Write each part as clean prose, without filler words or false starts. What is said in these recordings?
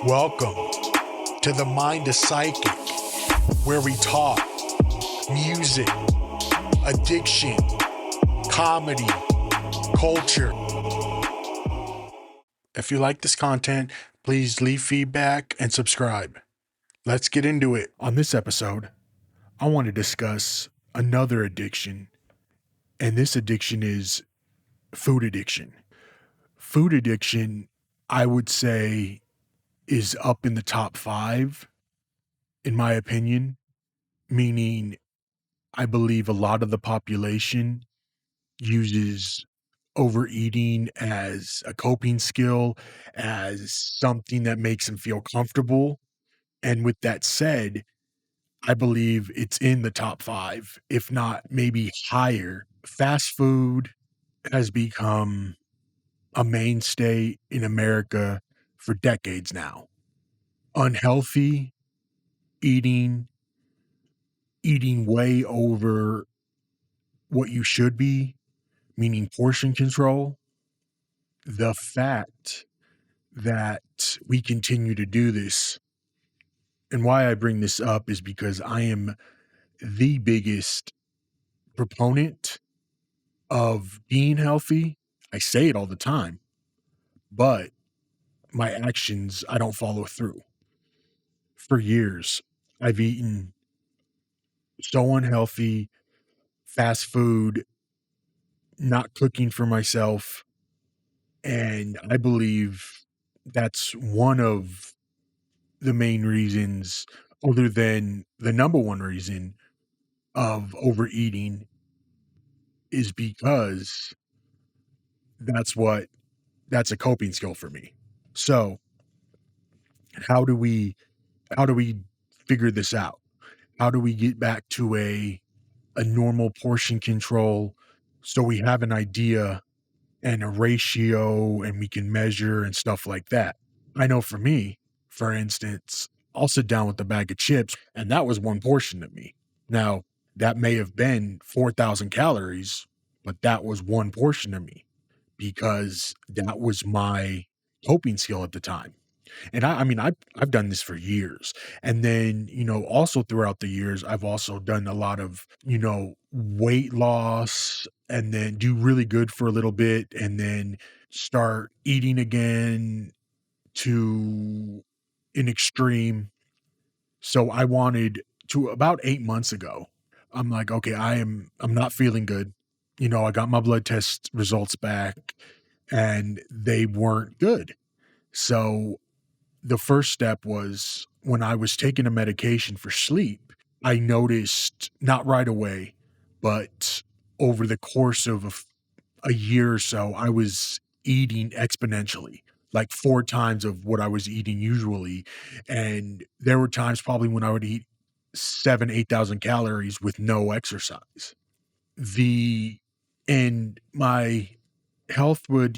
Welcome to the Mind of Psychic, where we talk music, addiction, comedy, culture. If you like this content, please leave feedback and subscribe. Let's get into it. On this episode, I want to discuss another addiction, and this addiction is food addiction. Food addiction, I would say, is up in the top 5, in my opinion, meaning I believe a lot of the population uses overeating as a coping skill, as something that makes them feel comfortable. And with that said, I believe it's in the top 5, if not maybe higher. Fast food has become a mainstay in America for decades now. Unhealthy eating way over what you should be, meaning portion control. The fact that we continue to do this, and why I bring this up is because I am the biggest proponent of being healthy. I say it all the time, but my actions, I don't follow through. For years, I've eaten so unhealthy, fast food, not cooking for myself. And I believe that's one of the main reasons, other than the number one reason of overeating, is because that's a coping skill for me. So how do we figure this out? How do we get back to a normal portion control so we have an idea and a ratio and we can measure and stuff like that? I know for me, for instance, I'll sit down with a bag of chips and that was one portion to me. Now, that may have been 4,000 calories, but that was one portion to me because that was my coping skill at the time. And I've done this for years. And then, also throughout the years, I've also done a lot of, weight loss and then do really good for a little bit and then start eating again to an extreme. So I wanted to, about 8 months ago, I'm like, okay, I'm not feeling good. I got my blood test results back and they weren't good. So the first step was when I was taking a medication for sleep, I noticed, not right away, but over the course of a year or so, I was eating exponentially, like 4 times of what I was eating usually. And there were times probably when I would eat 8,000 calories with no exercise. And my health would,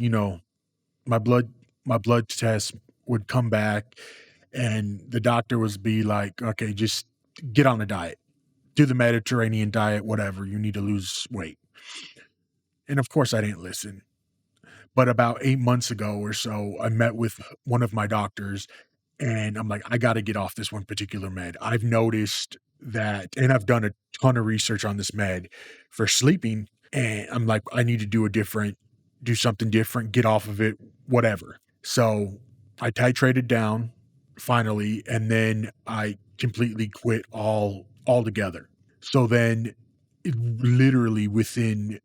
my blood test would come back and the doctor would be like, okay, just get on a diet, do the Mediterranean diet, whatever, you need to lose weight. And of course I didn't listen. But about 8 months ago or so, I met with one of my doctors and I'm like, I got to get off this one particular med. I've noticed that, and I've done a ton of research on this med for sleeping. And I'm like, I need to do something different, get off of it, whatever. So I titrated down finally, and then I completely quit altogether. So then literally within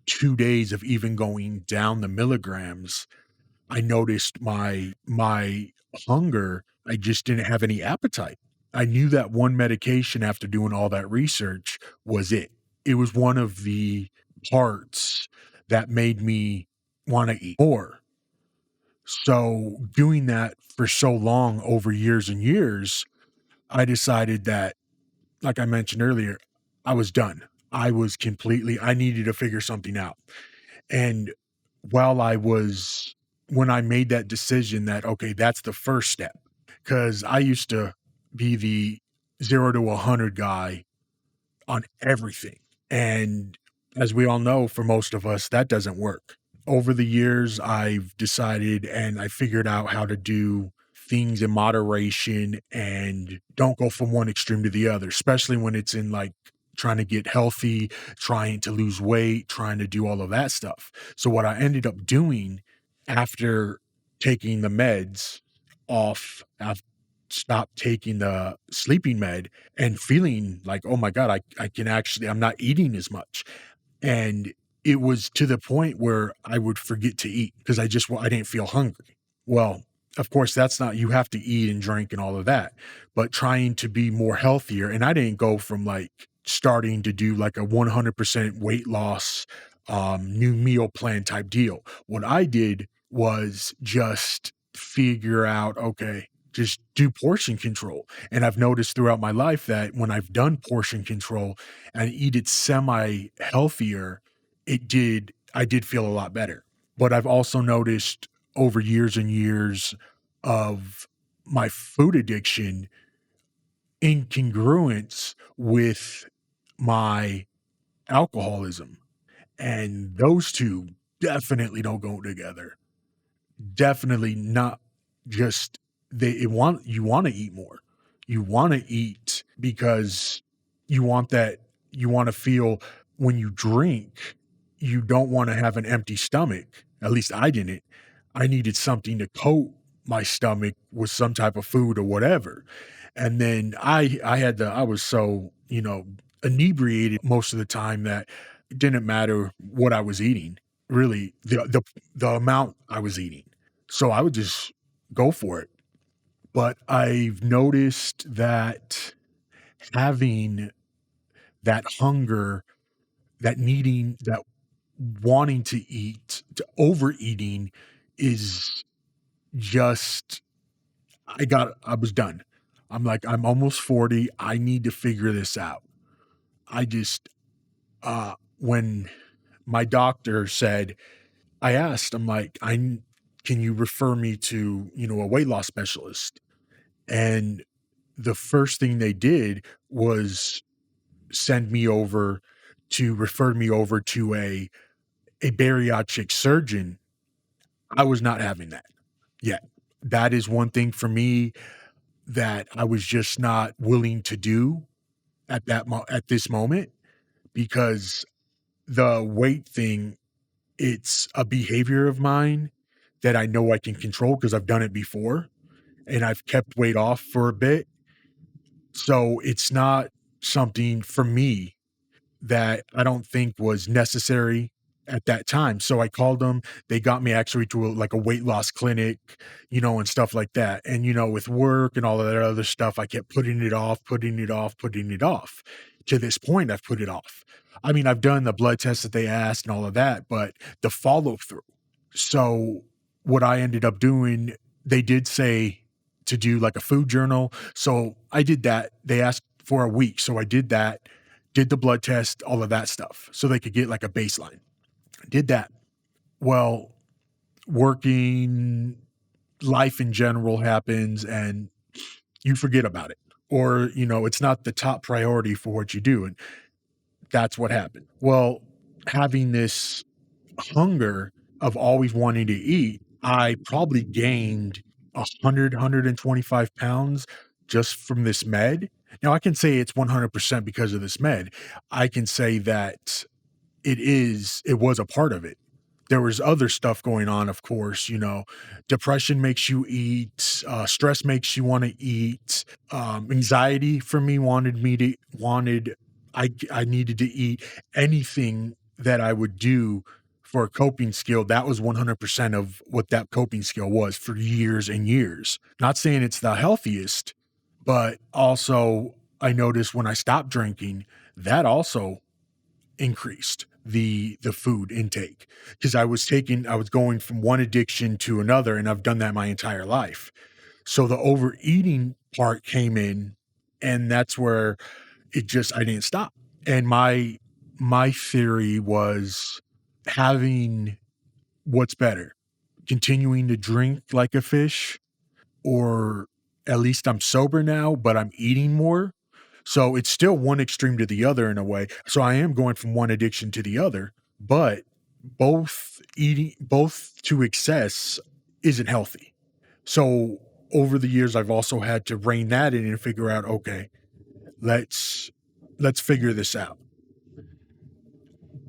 2 days of even going down the milligrams, I noticed my hunger. I just didn't have any appetite. I knew that one medication after doing all that research was it. It was one of the parts that made me want to eat more. So doing that for so long, over years and years, I decided that, like I mentioned earlier, I was done. I needed to figure something out. And when I made that decision that, okay, that's the first step, because I used to be the 0 to 100 guy on everything. And as we all know, for most of us, that doesn't work. Over the years, I've decided and I figured out how to do things in moderation and don't go from one extreme to the other, especially when it's in like trying to get healthy, trying to lose weight, trying to do all of that stuff. So, what I ended up doing after taking the meds off, I've stopped taking the sleeping med and feeling like, oh my God, I can actually, I'm not eating as much. And it was to the point where I would forget to eat because I didn't feel hungry. Well, of course, that's not, you have to eat and drink and all of that, but trying to be more healthier. And I didn't go from like starting to do like a 100% weight loss, new meal plan type deal. What I did was just figure out, okay, just do portion control. And I've noticed throughout my life that when I've done portion control and eat it semi healthier, I did feel a lot better. But I've also noticed over years and years of my food addiction incongruence with my alcoholism. And those two definitely don't go together. Definitely not. Just you wanna eat more. You wanna eat because you want that you wanna feel when you drink, you don't wanna have an empty stomach. At least I didn't. I needed something to coat my stomach with some type of food or whatever. And then I was so, inebriated most of the time that it didn't matter what I was eating, really, the amount I was eating. So I would just go for it. But I've noticed that having that hunger, that needing, that wanting to eat, to overeating is just, I was done. I'm like, I'm almost 40. I need to figure this out. I just, when my doctor said, I asked, I'm like, can you refer me to, a weight loss specialist? And the first thing they did was refer me over to a bariatric surgeon. I was not having that yet. That is one thing for me that I was just not willing to do at this moment because the weight thing, it's a behavior of mine that I know I can control because I've done it before and I've kept weight off for a bit. So it's not something for me that I don't think was necessary at that time. So I called them. They got me actually to like a weight loss clinic, and stuff like that. And, with work and all of that other stuff, I kept putting it off, putting it off, putting it off. To this point, I've put it off. I mean, I've done the blood tests that they asked and all of that, but the follow through. So what I ended up doing, they did say to do like a food journal. So I did that. They asked for a week. So I did that, did the blood test, all of that stuff. So they could get like a baseline. Did that. Well, working, life in general happens and you forget about it. Or, it's not the top priority for what you do. And that's what happened. Well, having this hunger of always wanting to eat, I probably gained 125 pounds just from this med. Now I can say it's 100% because of this med. I can say that it was a part of it. There was other stuff going on, of course, depression makes you eat, stress makes you want to eat, anxiety for me I needed to eat anything that I would do for a coping skill. That was 100% of what that coping skill was for years and years. Not saying it's the healthiest, but also I noticed when I stopped drinking, that also increased the food intake because I was going from one addiction to another, and I've done that my entire life. So the overeating part came in, and that's where I didn't stop. And my theory was having what's better, continuing to drink like a fish, or at least I'm sober now, but I'm eating more. So it's still one extreme to the other in a way. So I am going from one addiction to the other, but both to excess isn't healthy. So over the years, I've also had to rein that in and figure out, okay, let's let's figure this out.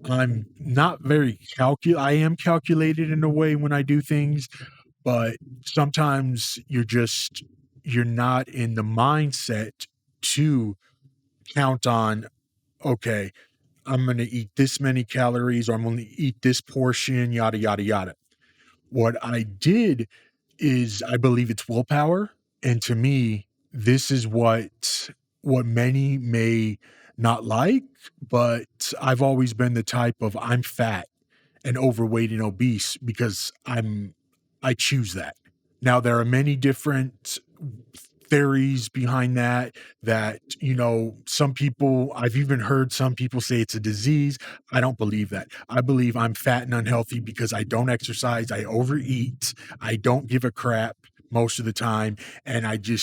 I'm not very I am calculated in a way when I do things, but sometimes you're not in the mindset to count on, okay, I'm going to eat this many calories or I'm going to eat this portion, yada, yada, yada. What I did is I believe it's willpower. And to me, this is what many may not like, but I've always been the type of I'm fat and overweight and obese because I choose that. Now there are many different theories behind that, some people I've even heard some people say it's a disease. I don't believe that. I believe I'm fat and unhealthy because I don't exercise, I overeat, I don't give a crap most of the time, and I didn't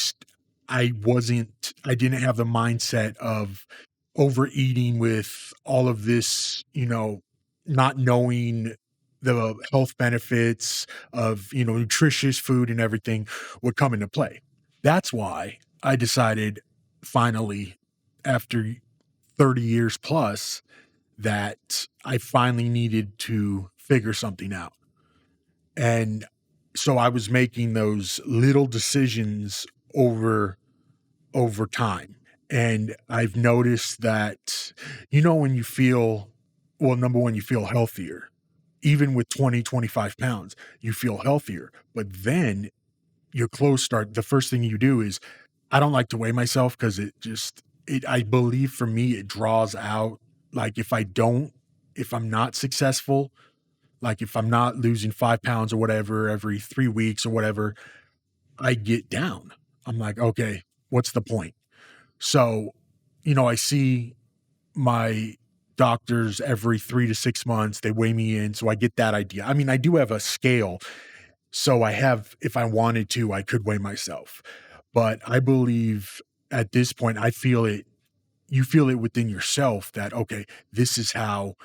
have the mindset of overeating with all of this, not knowing the health benefits of, nutritious food and everything would come into play. That's why I decided finally, after 30 years plus, that I finally needed to figure something out. And so I was making those little decisions over time. And I've noticed that, when you feel, well, number one, you feel healthier. Even with 20, 25 pounds, you feel healthier. But then your clothes the first thing you do is, I don't like to weigh myself because I believe for me, it draws out, like if I'm not successful, like if I'm not losing 5 pounds or whatever every 3 weeks or whatever, I get down. I'm like, okay, what's the point? So, I see my doctors every 3 to 6 months. They weigh me in. So I get that idea. I mean, I do have a scale. So if I wanted to, I could weigh myself. But I believe at this point, you feel it within yourself that, okay, this is how,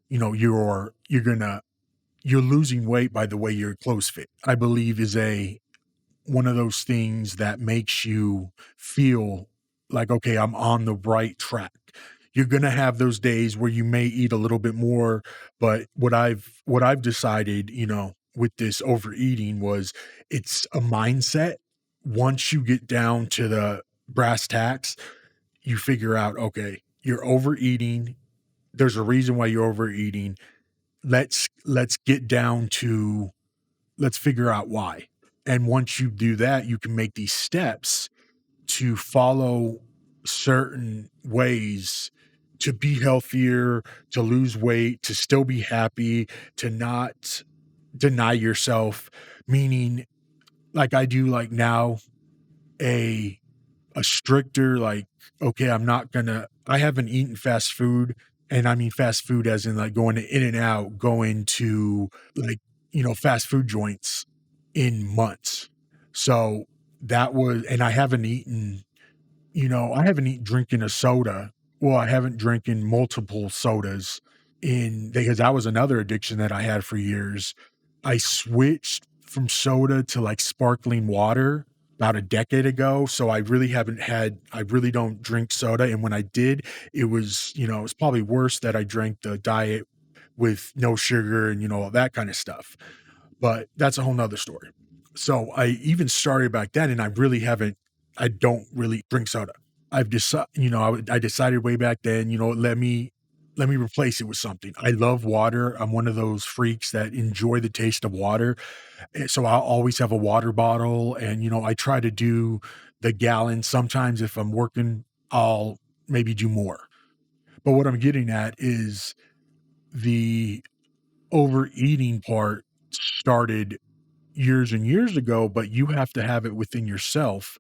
you're losing weight by the way your clothes fit. I believe is one of those things that makes you feel like, okay, I'm on the right track. You're going to have those days where you may eat a little bit more, but what I've decided, with this overeating was it's a mindset. Once you get down to the brass tacks, you figure out, okay, you're overeating. There's a reason why you're overeating. Let's get down to let's figure out why. And once you do that, you can make these steps to follow certain ways to be healthier, to lose weight, to still be happy, to not deny yourself. Meaning, like I do, like now, a stricter, like, okay, I haven't eaten fast food. And I mean fast food as in like going to In and Out, going to like, fast food joints in months. So and I haven't eaten drinking a soda. Well, I haven't drinking multiple sodas because that was another addiction that I had for years. I switched from soda to like sparkling water about a decade ago. So I really don't drink soda. And when I did, it's probably worse that I drank the diet with no sugar and, all that kind of stuff. But that's a whole nother story. So I even started back then and I don't really drink soda. I've decided, I decided way back then, let me replace it with something. I love water. I'm one of those freaks that enjoy the taste of water. So I'll always have a water bottle and, I try to do the gallon. Sometimes if I'm working, I'll maybe do more. But what I'm getting at is the overeating part started years and years ago, but you have to have it within yourself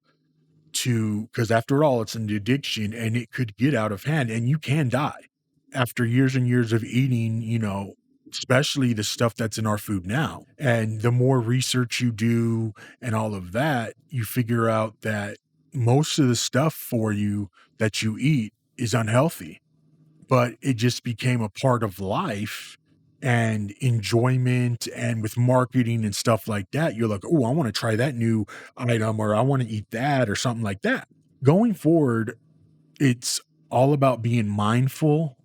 because after all, it's an addiction and it could get out of hand and you can die after years and years of eating, especially the stuff that's in our food now. And the more research you do and all of that, you figure out that most of the stuff for you that you eat is unhealthy, but it just became a part of life and enjoyment, and with marketing and stuff like that, you're like, "Oh, I wanna try that new item," or "I wanna eat that," or something like that. Going forward, it's all about being mindful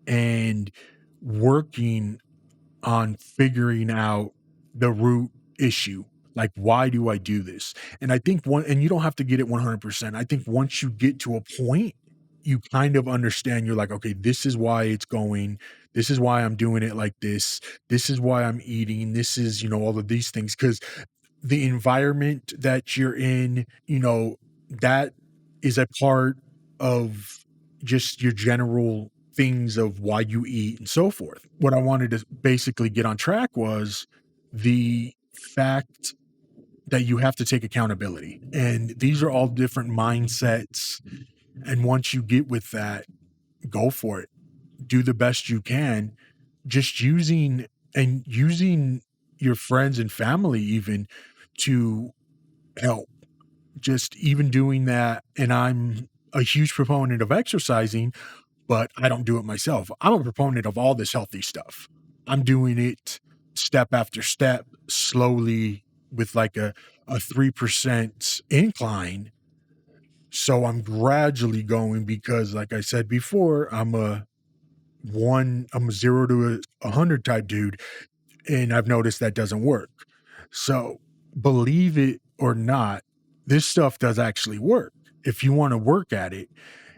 and working on figuring out the root issue. Like, why do I do this? And I think and you don't have to get it 100%. I think once you get to a point, you kind of understand, you're like, okay, this is why it's going. This is why I'm doing it like this. This is why I'm eating. This is, all of these things. Cause the environment that you're in, that is a part of just your general things of why you eat and so forth. What I wanted to basically get on track was the fact that you have to take accountability. And these are all different mindsets. And once you get with that, go for it. Do the best you can, just using your friends and family even to help. Just even doing that, and I'm a huge proponent of exercising, but I don't do it myself. I'm a proponent of all this healthy stuff. I'm doing it step after step, slowly, with like a 3% incline. So I'm gradually going because, like I said before, I'm a 0 to a 100 type dude, and I've noticed that doesn't work. So, believe it or not, this stuff does actually work if you wanna work at it,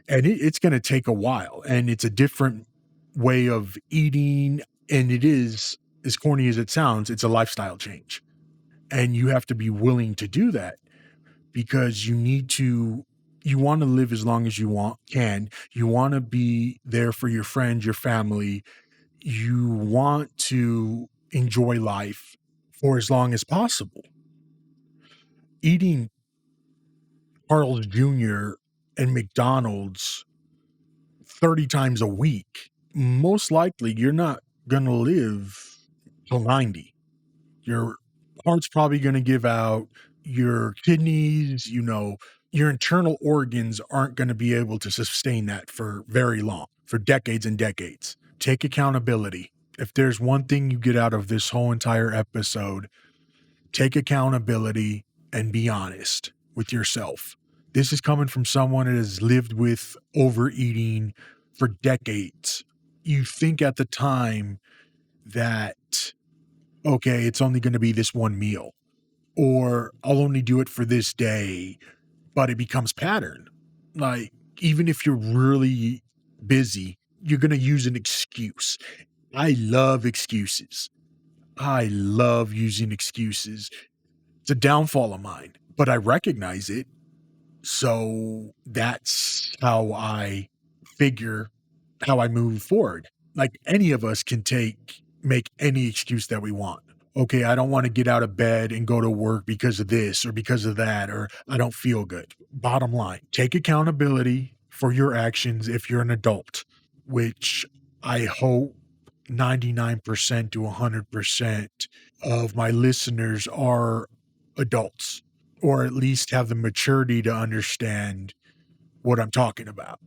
and it's gonna take a while, and it's a different way of eating, and it is, as corny as it sounds, it's a lifestyle change, and you have to be willing to do that because you wanna live as long as you wanna be there for your friends, your family, you want to enjoy life for as long as possible. Eating Carl's Jr. and McDonald's 30 times a week, most likely you're not going to live till 90. Your heart's probably going to give out, your kidneys, your internal organs aren't going to be able to sustain that for very long, for decades and decades. Take accountability. If there's one thing you get out of this whole entire episode, take accountability and be honest with yourself. This is coming from someone that has lived with overeating for decades. You think at the time that, okay, it's only going to be this one meal, or I'll only do it for this day, but it becomes pattern. Like, even if you're really busy, you're going to use an excuse. I love excuses. I love using excuses. It's a downfall of mine, but I recognize it. So that's how I figure how I move forward. Like, any of us can make any excuse that we want. Okay, I don't want to get out of bed and go to work because of this or because of that, or I don't feel good. Bottom line, take accountability for your actions if you're an adult, which I hope 99% to 100% of my listeners are adults, or at least have the maturity to understand what I'm talking about.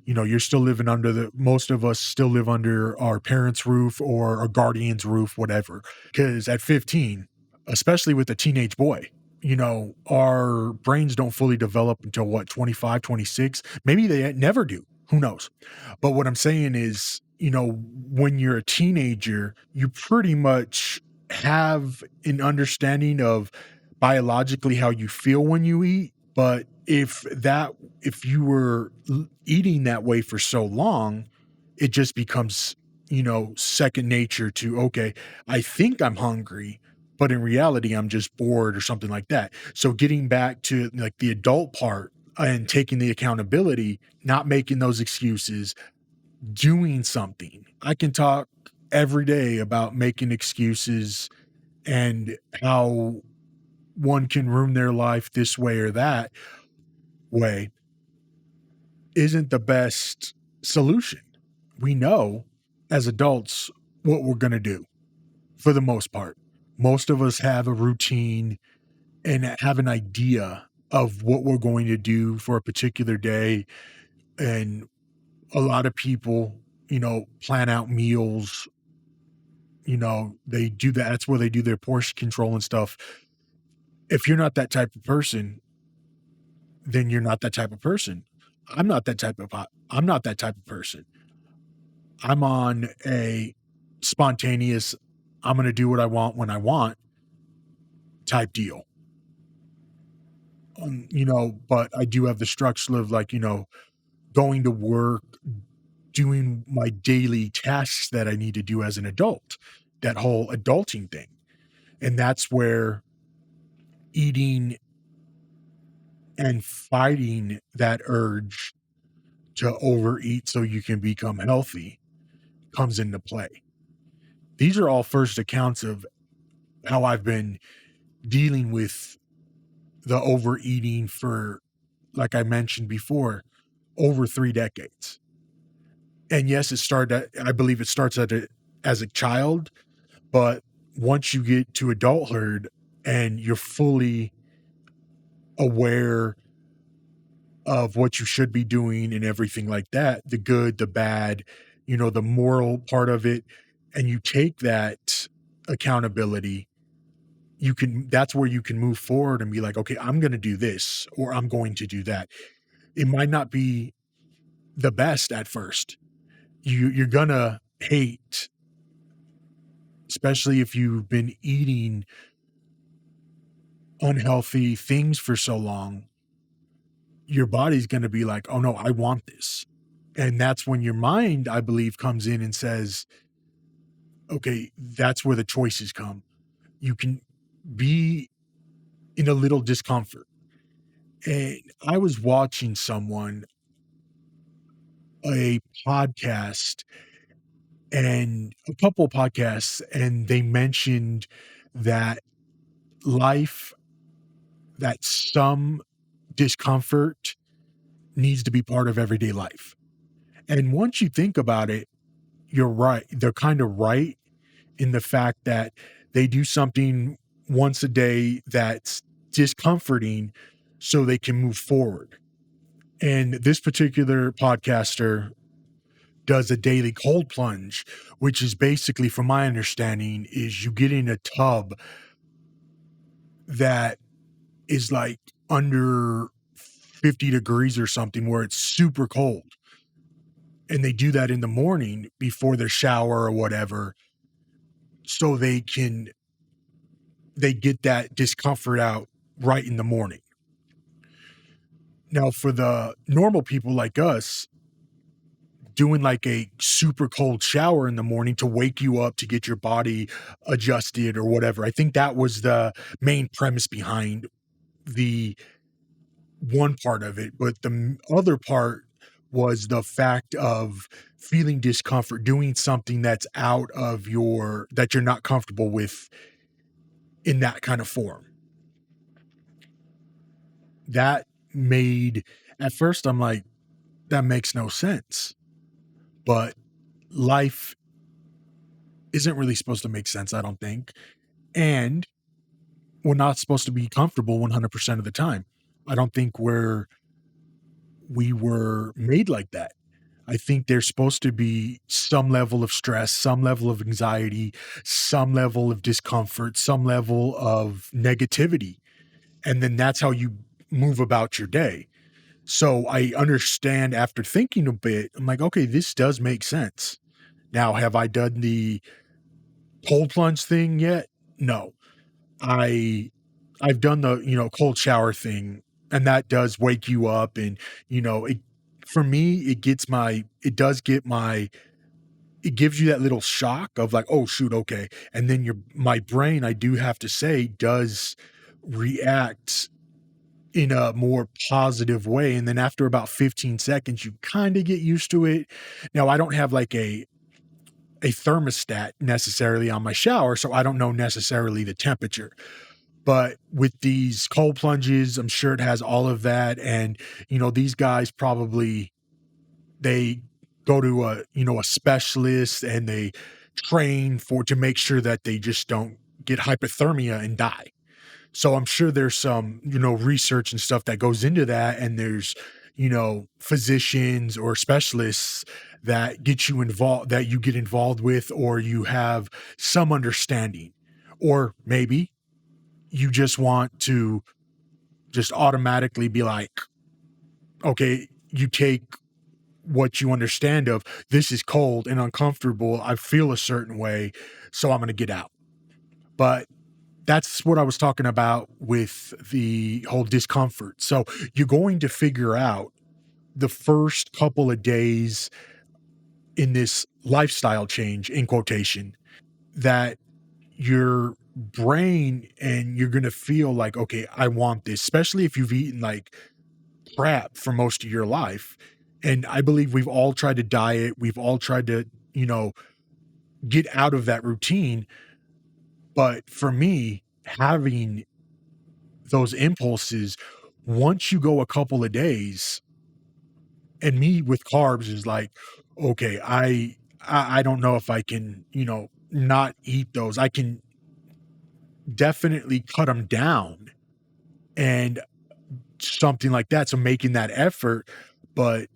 You're still living most of us still live under our parents' roof or a guardian's roof, whatever. Because at 15, especially with a teenage boy, our brains don't fully develop until what, 25, 26? Maybe they never do. Who knows? But what I'm saying is, when you're a teenager, you pretty much have an understanding of biologically how you feel when you eat. But if you were eating that way for so long, it just becomes, second nature to, okay, I think I'm hungry, but in reality, I'm just bored or something like that. So getting back to like the adult part and taking the accountability, not making those excuses, doing something. I can talk every day about making excuses and how one can ruin their life this way or that way isn't the best solution. We know as adults what we're going to do for the most part. Most of us have a routine and have an idea of what we're going to do for a particular day. And a lot of people, plan out meals, they do that. That's where they do their portion control and stuff. If you're not that type of person, then you're not that type of person. I'm not that type of person. I'm on a spontaneous, I'm going to do what I want when I want type deal. But I do have the structure of like, going to work, doing my daily tasks that I need to do as an adult, that whole adulting thing. And that's where eating and fighting that urge to overeat so you can become healthy comes into play. These are all first accounts of how I've been dealing with the overeating for, like I mentioned before, over 3 decades. And yes, I believe it starts as a child, but once you get to adulthood and you're fully aware of what you should be doing and everything like that, the good, the bad, the moral part of it, and you take that accountability, that's where you can move forward and be like, okay, I'm going to do this or I'm going to do that. It might not be the best at first. You're going to hate, especially if you've been eating unhealthy things for so long, your body's going to be like, oh no, I want this. And that's when your mind, I believe, comes in and says, okay, that's where the choices come. You can be in a little discomfort. And I was watching a podcast and a couple of podcasts, and they mentioned that life, that some discomfort needs to be part of everyday life. And once you think about it, you're right. They're kind of right in the fact that they do something once a day that's discomforting so they can move forward. And this particular podcaster does a daily cold plunge, which is basically, from my understanding, is you get in a tub that is like under 50 degrees or something where it's super cold. And they do that in the morning before their shower or whatever, so they get that discomfort out right in the morning. Now, for the normal people like us, doing like a super cold shower in the morning to wake you up to get your body adjusted or whatever, I think that was the main premise behind the one part of it. But the other part was the fact of feeling discomfort, doing something that's that you're not comfortable with in that kind of form. That made, at first I'm like, that makes no sense. But life isn't really supposed to make sense, I don't think. And we're not supposed to be comfortable 100% of the time. I don't think we were made like that. I think there's supposed to be some level of stress, some level of anxiety, some level of discomfort, some level of negativity. And then that's how you move about your day. So I understand, after thinking a bit, I'm like, okay, this does make sense. Now, have I done the cold plunge thing yet? No. I've done the, cold shower thing, and that does wake you up, and, it, for me, it gives you that little shock of like, oh shoot, okay. And then my brain, I do have to say, does react in a more positive way. And then after about 15 seconds, you kind of get used to it. Now, I don't have like a thermostat necessarily on my shower, so I don't know necessarily the temperature. But with these cold plunges, I'm sure it has all of that. And, these guys probably, they go to a specialist, and they train to make sure that they just don't get hypothermia and die. So I'm sure there's some, research and stuff that goes into that. And there's, physicians or specialists that you get involved with, or you have some understanding, or maybe you just want to just automatically be like, okay, you take what you understand of, this is cold and uncomfortable. I feel a certain way, so I'm going to get out. But that's what I was talking about with the whole discomfort. So you're going to figure out the first couple of days in this lifestyle change, in quotation, that your brain, and you're going to feel like, okay, I want this, especially if you've eaten like crap for most of your life. And I believe we've all tried to diet. We've all tried to, get out of that routine. But for me, having those impulses, once you go a couple of days, and me with carbs is like, okay, I don't know if I can, not eat those. I can definitely cut them down and something like that. So making that effort. But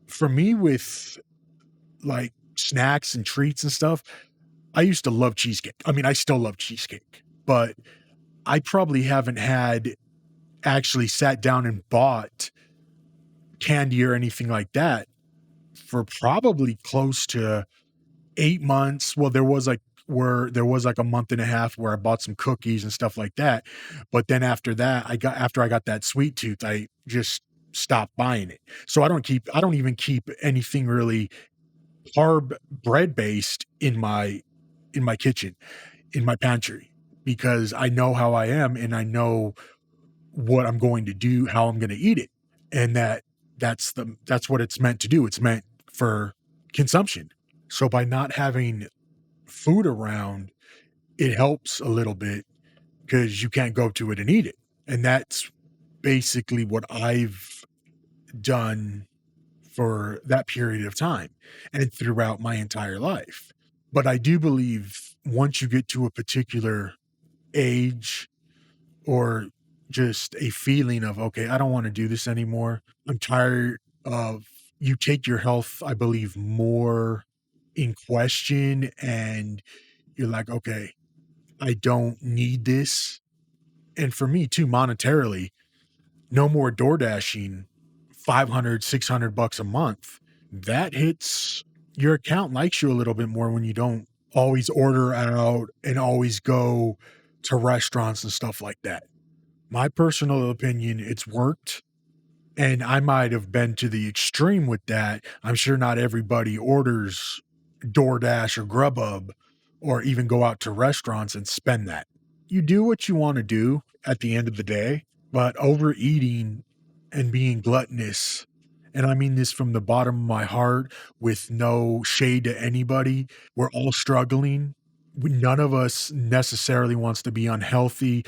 for me with like snacks and treats and stuff, I used to love cheesecake. I mean, I still love cheesecake, but I probably haven't had actually sat down and bought candy or anything like that for probably close to 8 months. Well, there was like a month and a half where I bought some cookies and stuff like that. But then after that, after I got that sweet tooth, I just stopped buying it. So I don't even keep anything really carb bread based in my kitchen, in my pantry, because I know how I am and I know what I'm going to do, how I'm going to eat it. And that's what it's meant to do. It's meant for consumption. So by not having food around, it helps a little bit because you can't go to it and eat it. And that's basically what I've done for that period of time and throughout my entire life. But I do believe once you get to a particular age, or just a feeling of, okay, I don't want to do this anymore, I'm tired of, you take your health, I believe, more in question, and you're like, okay, I don't need this. And for me too, monetarily, no more door dashing 500, 600 bucks a month. That hits your account, likes you a little bit more when you don't always order out and always go to restaurants and stuff like that. My personal opinion, it's worked. And I might have been to the extreme with that. I'm sure not everybody orders DoorDash or Grubhub or even go out to restaurants and spend that. You do what you want to do at the end of the day, but overeating and being gluttonous, and I mean this from the bottom of my heart with no shade to anybody, we're all struggling. None of us necessarily wants to be unhealthy,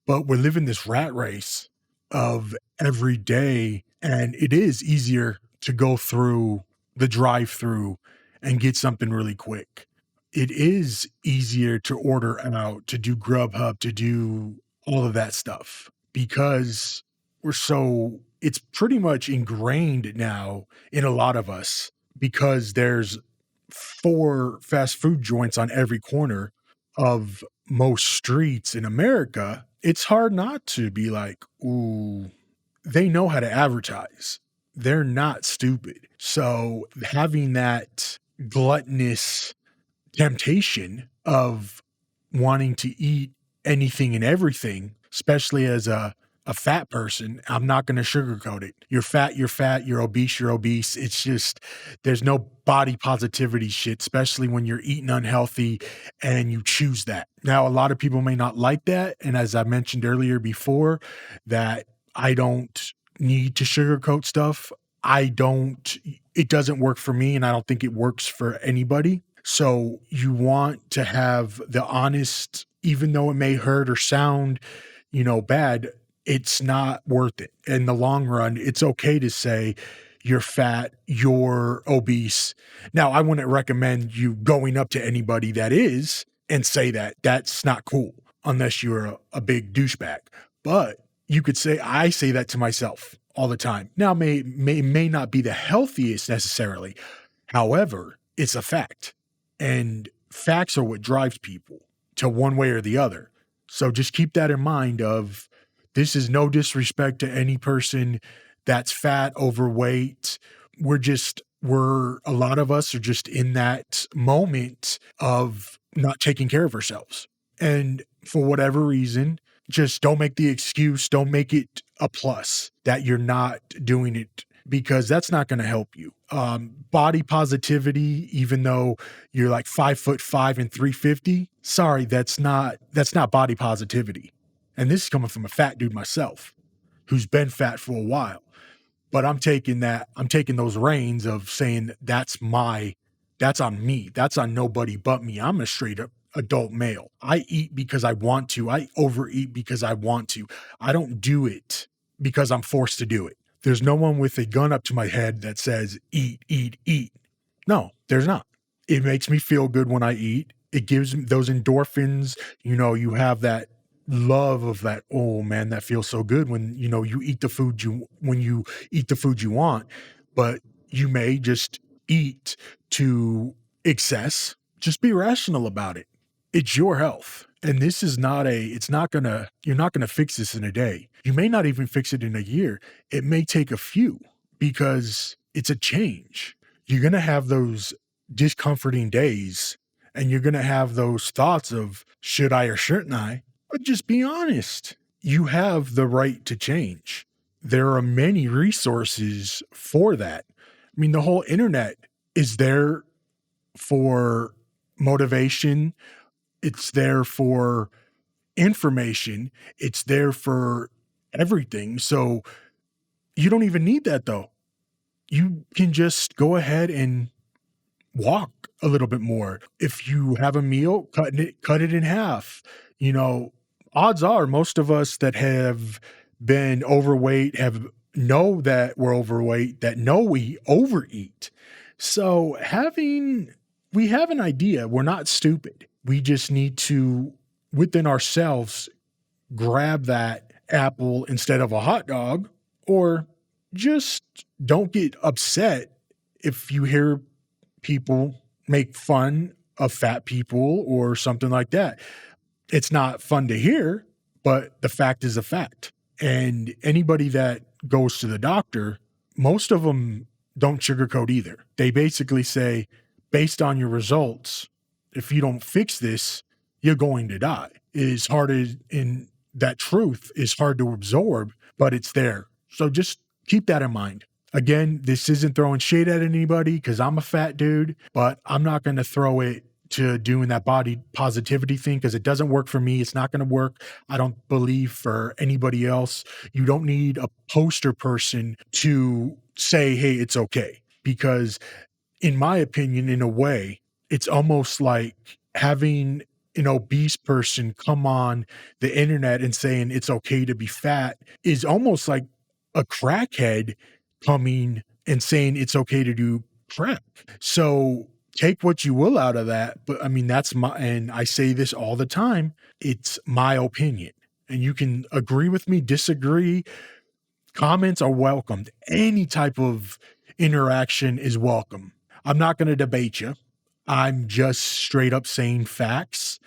but we're living this rat race of every day, and it is easier to go through the drive-through and get something really quick. It is easier to order out, to do Grubhub, to do all of that stuff because it's pretty much ingrained now in a lot of us because there's 4 fast food joints on every corner of most streets in America. It's hard not to be like, ooh, they know how to advertise. They're not stupid. So having that gluttonous temptation of wanting to eat anything and everything, especially as a fat person, I'm not going to sugarcoat it. You're fat, you're fat, you're obese, you're obese. It's just, there's no body positivity shit, especially when you're eating unhealthy and you choose that. Now, a lot of people may not like that. And as I mentioned earlier before, that I don't need to sugarcoat stuff. It doesn't work for me, and I don't think it works for anybody. So you want to have the honest, even though it may hurt or sound, bad, it's not worth it. In the long run, it's okay to say you're fat, you're obese. Now, I wouldn't recommend you going up to anybody that is and say that. That's not cool unless you're a big douchebag. But you could say, I say that to myself. all the time. Now, may not be the healthiest necessarily. However, it's a fact. And facts are what drives people to one way or the other. So just keep that in mind of this is no disrespect to any person that's fat, overweight. We're a lot of us are just in that moment of not taking care of ourselves. And for whatever reason, just don't make the excuse, don't make it a plus that you're not doing it, because that's not going to help you. Body positivity, even though you're like 5'5" and 350, sorry, that's not body positivity. And this is coming from a fat dude myself who's been fat for a while. But I'm taking those reins of saying that's on me. That's on nobody but me. I'm a straight up adult male. I eat because I want to. I overeat because I want to. I don't do it because I'm forced to do it. There's no one with a gun up to my head that says, eat, eat, eat. No, there's not. It makes me feel good when I eat. It gives me those endorphins. You have that love of that, oh man, that feels so good when, you eat the food you want, but you may just eat to excess. Just be rational about it. It's your health. And this is you're not gonna fix this in a day. You may not even fix it in a year. It may take a few because it's a change. You're gonna have those discomforting days and you're gonna have those thoughts of should I or shouldn't I? But just be honest. You have the right to change. There are many resources for that. I mean, the whole internet is there for motivation. It's there for information. It's there for everything. So you don't even need that though. You can just go ahead and walk a little bit more. If you have a meal, cut it in half. Odds are most of us that have been overweight know that we're overweight, that know we overeat. So we have an idea. We're not stupid. We just need to, within ourselves, grab that apple instead of a hot dog, or just don't get upset if you hear people make fun of fat people or something like that. It's not fun to hear, but the fact is a fact. And anybody that goes to the doctor, most of them don't sugarcoat either. They basically say, based on your results, if you don't fix this, you're going to die. That truth is hard to absorb, but it's there. So just keep that in mind. Again, this isn't throwing shade at anybody because I'm a fat dude, but I'm not going to throw it to doing that body positivity thing because it doesn't work for me. It's not going to work. I don't believe for anybody else. You don't need a poster person to say, hey, it's okay. Because in my opinion, in a way, it's almost like having an obese person come on the internet and saying it's okay to be fat is almost like a crackhead coming and saying it's okay to do crack. So take what you will out of that. But I mean, and I say this all the time, it's my opinion. And you can agree with me, disagree. Comments are welcomed. Any type of interaction is welcome. I'm not going to debate you. I'm just straight up saying facts.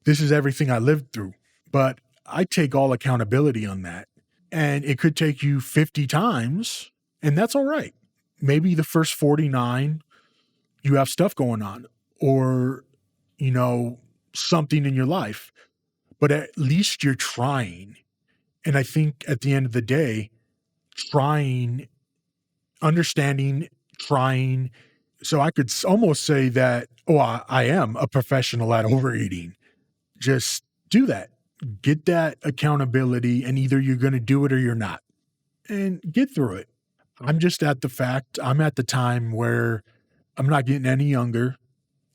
This is everything I lived through, but I take all accountability on that. And it could take you 50 times, and that's all right. Maybe the first 49, you have stuff going on or, something in your life, but at least you're trying. And I think at the end of the day, understanding, trying. So I could almost say that, I am a professional at overeating. Just do that. Get that accountability, and either you're going to do it or you're not, and get through it. I'm at the time where I'm not getting any younger,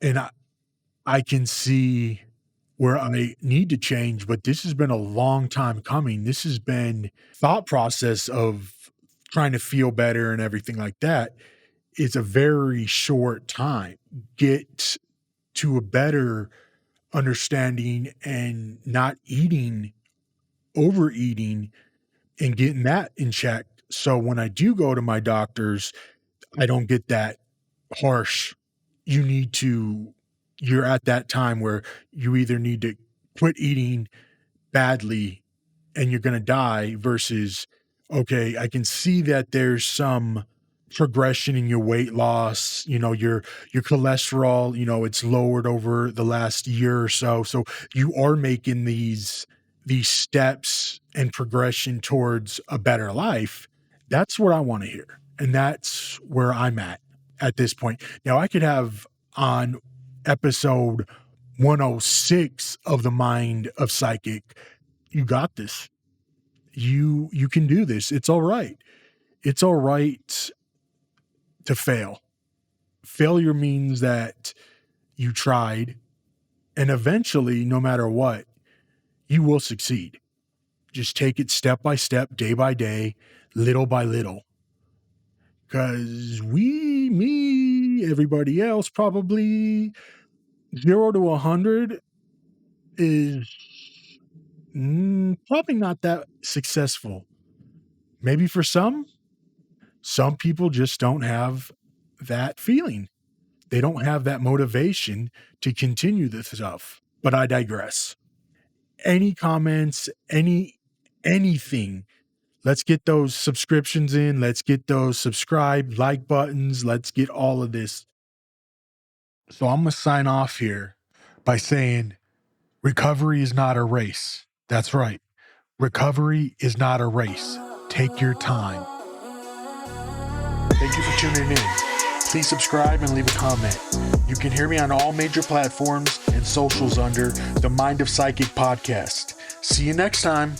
and I can see where I need to change, but this has been a long time coming. This has been thought process of trying to feel better and everything like that. It's a very short time. Get to a better understanding and not overeating and getting that in check. So when I do go to my doctors, I don't get that harsh. You're at that time where you either need to quit eating badly and you're going to die versus, okay, I can see that there's some progression in your weight loss, your cholesterol, it's lowered over the last year or so. So you are making these steps and progression towards a better life. That's what I want to hear. And that's where I'm at this point. Now I could have on episode 106 of The Mind of Psychic, you got this. You can do this. It's all right. It's all right to fail. Failure means that you tried, and eventually, no matter what, you will succeed. Just take it step by step, day by day, little by little. Because everybody else, probably 0 to 100 is probably not that successful. Maybe for some people just don't have that feeling. They don't have that motivation to continue this stuff. But I digress. Any comments, anything, let's get those subscriptions in. Let's get those subscribe, like buttons. Let's get all of this. So I'm going to sign off here by saying recovery is not a race. That's right. Recovery is not a race. Take your time. Thank you for tuning in. Please subscribe and leave a comment. You can hear me on all major platforms and socials under the Mind of Psychic podcast. See you next time.